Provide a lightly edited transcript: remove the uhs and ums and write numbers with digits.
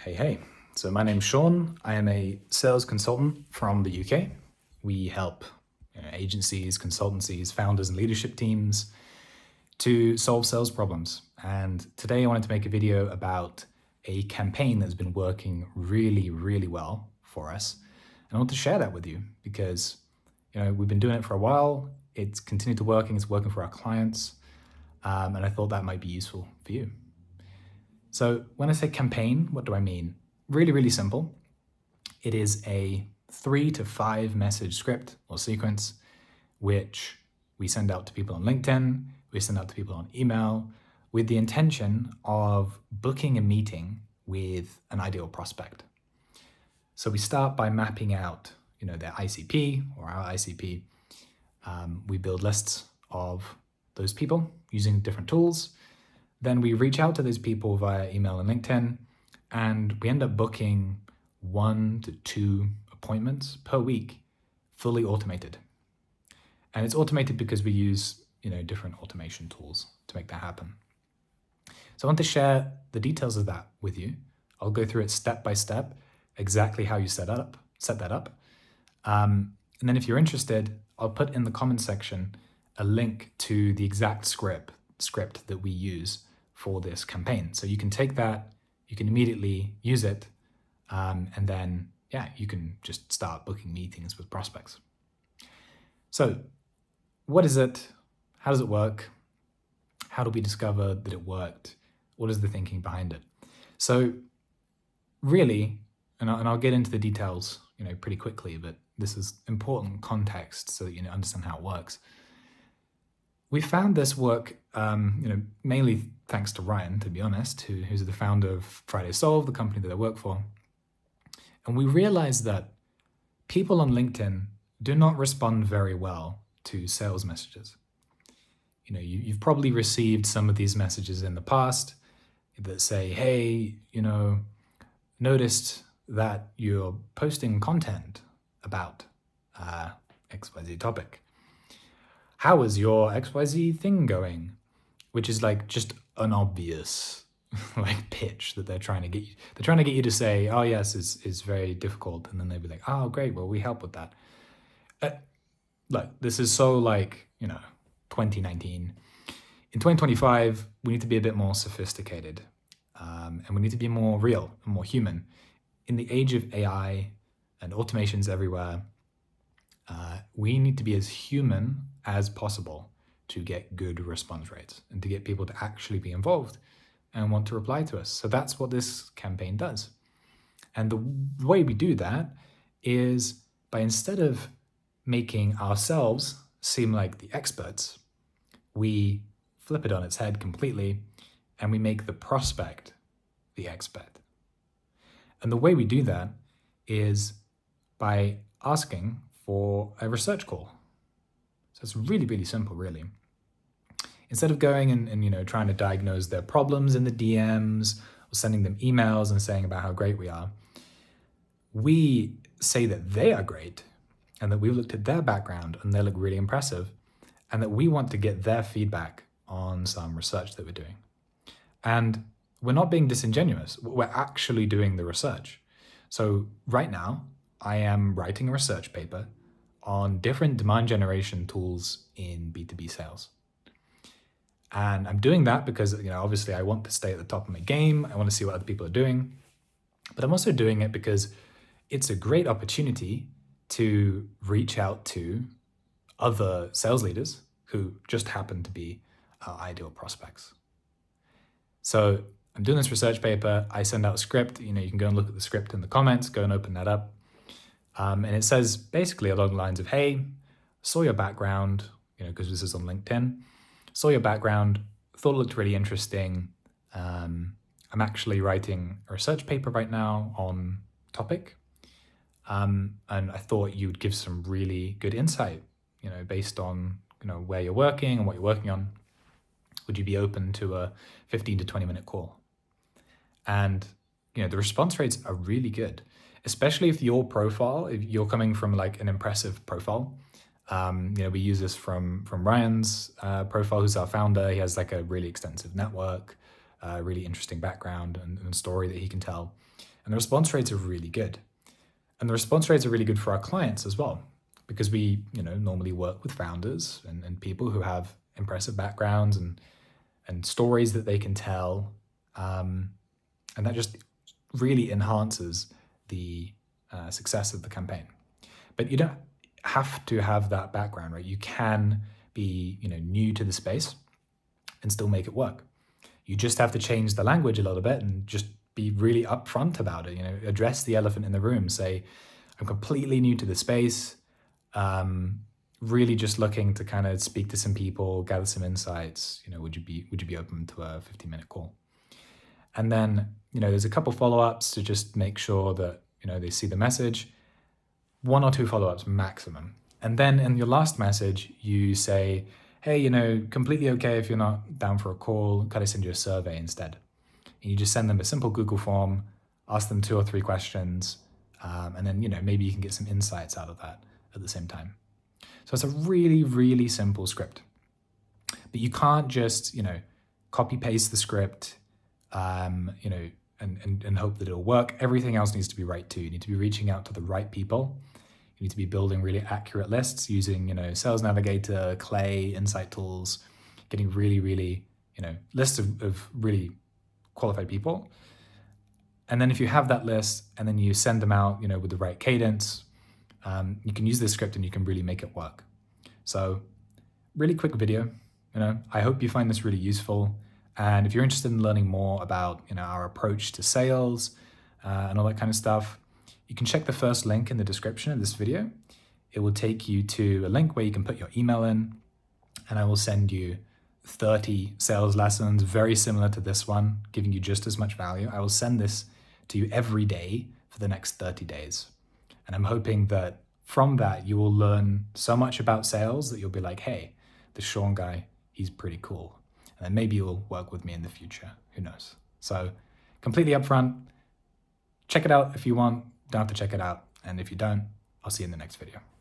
Hey. So my name's Sean. I am a sales consultant from the UK. We help agencies, consultancies, founders, and leadership teams to solve sales problems. And today I wanted to make a video about a campaign that's been working really, really well for us. And I want to share that with you because we've been doing it for a while. It's continued to working. It's working for our clients. And I thought that might be useful for you. So when I say campaign, what do I mean? Really, really simple. It is a 3 to 5 message script or sequence, which we send out to people on LinkedIn, we send out to people on email, with the intention of booking a meeting with an ideal prospect. So we start by mapping out, their ICP or our ICP. We build lists of those people using different tools. Then we reach out to those people via email and LinkedIn, and we end up booking 1 to 2 appointments per week, fully automated. And it's automated because we use, different automation tools to make that happen. So I want to share the details of that with you. I'll go through it step by step, exactly how you set that up. And then if you're interested, I'll put in the comments section a link to the exact script that we use for this campaign. So you can take that, you can immediately use it, and then, you can just start booking meetings with prospects. So what is it? How does it work? How do we discover that it worked? What is the thinking behind it? So really, and I'll get into the details, pretty quickly, but this is important context so that you understand how it works. We found this work, mainly thanks to Ryan, to be honest, who's the founder of Friday Solve, the company that I work for. And we realized that people on LinkedIn do not respond very well to sales messages. You've probably received some of these messages in the past that say, hey, noticed that you're posting content about XYZ topic. How is your XYZ thing going? Which is like just an obvious pitch that they're trying to get you. They're trying to get you to say, oh yes, it's very difficult. And then they'd be like, oh great, well we help with that. This is so 2019. In 2025, we need to be a bit more sophisticated. And we need to be more real and more human. In the age of AI and automations everywhere, we need to be as human as possible to get good response rates and to get people to actually be involved and want to reply to us. So that's what this campaign does. And the way we do that is by, instead of making ourselves seem like the experts, we flip it on its head completely and we make the prospect the expert. And the way we do that is by asking for a research call. So it's really, really simple, really. Instead of going and trying to diagnose their problems in the DMs or sending them emails and saying about how great we are, we say that they are great and that we've looked at their background and they look really impressive and that we want to get their feedback on some research that we're doing. And we're not being disingenuous. We're actually doing the research. So right now, I am writing a research paper on different demand generation tools in B2B sales. And I'm doing that because, obviously I want to stay at the top of my game. I want to see what other people are doing. But I'm also doing it because it's a great opportunity to reach out to other sales leaders who just happen to be our ideal prospects. So I'm doing this research paper. I send out a script. You can go and look at the script in the comments, go and open that up. And it says basically along the lines of, hey, saw your background, because this is on LinkedIn, saw your background, thought it looked really interesting. I'm actually writing a research paper right now on topic. And I thought you'd give some really good insight, based on, where you're working and what you're working on. Would you be open to a 15 to 20 minute call? And, the response rates are really good, especially if your profile, if you're coming from an impressive profile. We use this from Ryan's profile, who's our founder. He has a really extensive network, really interesting background and story that he can tell. And the response rates are really good. And the response rates are really good for our clients as well, because we, normally work with founders and people who have impressive backgrounds and stories that they can tell. And that just really enhances the success of the campaign. But you don't have to have that background, right? You can be, new to the space and still make it work. You just have to change the language a little bit and just be really upfront about it. Address the elephant in the room. Say, I'm completely new to the space. Really just looking to kind of speak to some people, gather some insights. Would you be open to a 15-minute call? And then, there's a couple follow-ups to just make sure that, they see the message. 1 or 2 follow-ups maximum. And then in your last message, you say, hey, completely okay if you're not down for a call, could I send you a survey instead? And you just send them a simple Google form, ask them 2 or 3 questions, and then, maybe you can get some insights out of that at the same time. So it's a really, really simple script. But you can't just, copy paste the script, and hope that it'll work. Everything else needs to be right too. You need to be reaching out to the right people. You need to be building really accurate lists using, Sales Navigator, Clay, Insight tools, getting really, really, lists of really qualified people. And then if you have that list and then you send them out, with the right cadence, you can use this script and you can really make it work. So really quick video, I hope you find this really useful. And if you're interested in learning more about, our approach to sales and all that kind of stuff, you can check the first link in the description of this video. It will take you to a link where you can put your email in, and I will send you 30 sales lessons, very similar to this one, giving you just as much value. I will send this to you every day for the next 30 days. And I'm hoping that from that, you will learn so much about sales that you'll be like, hey, the Sean guy, he's pretty cool. And then maybe you'll work with me in the future. Who knows? So completely upfront. Check it out if you want. Don't have to check it out. And if you don't, I'll see you in the next video.